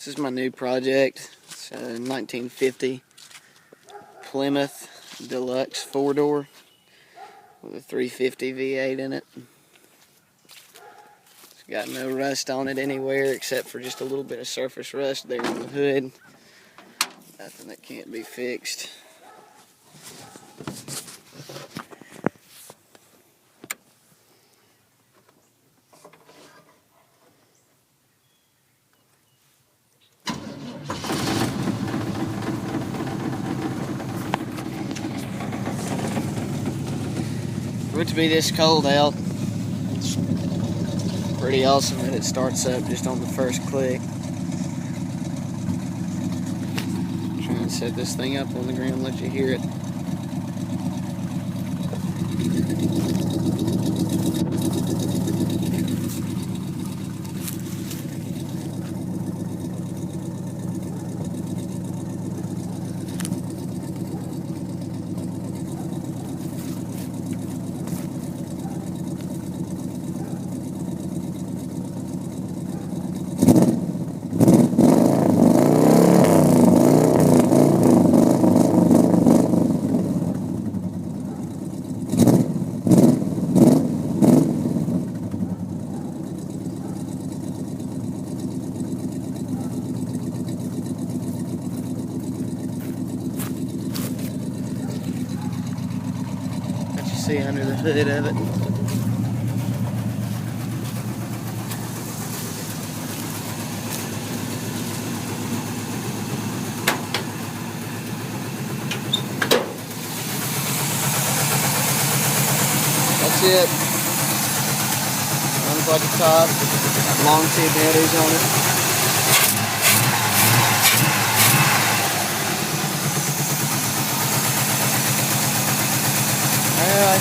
This is my new project. It's a 1950 Plymouth Deluxe 4-door with a 350 V8 in it. It's got no rust on it anywhere except for just a little bit of surface rust there on the hood. Nothing that can't be fixed. For it to be this cold out, it's pretty awesome that it starts up just on the first click. Try and set this thing up on the ground, let you hear it. See under the hood of it. That's it. Runs like a top. Long tube headers on it. Alright.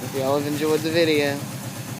Hope y'all have enjoyed the video.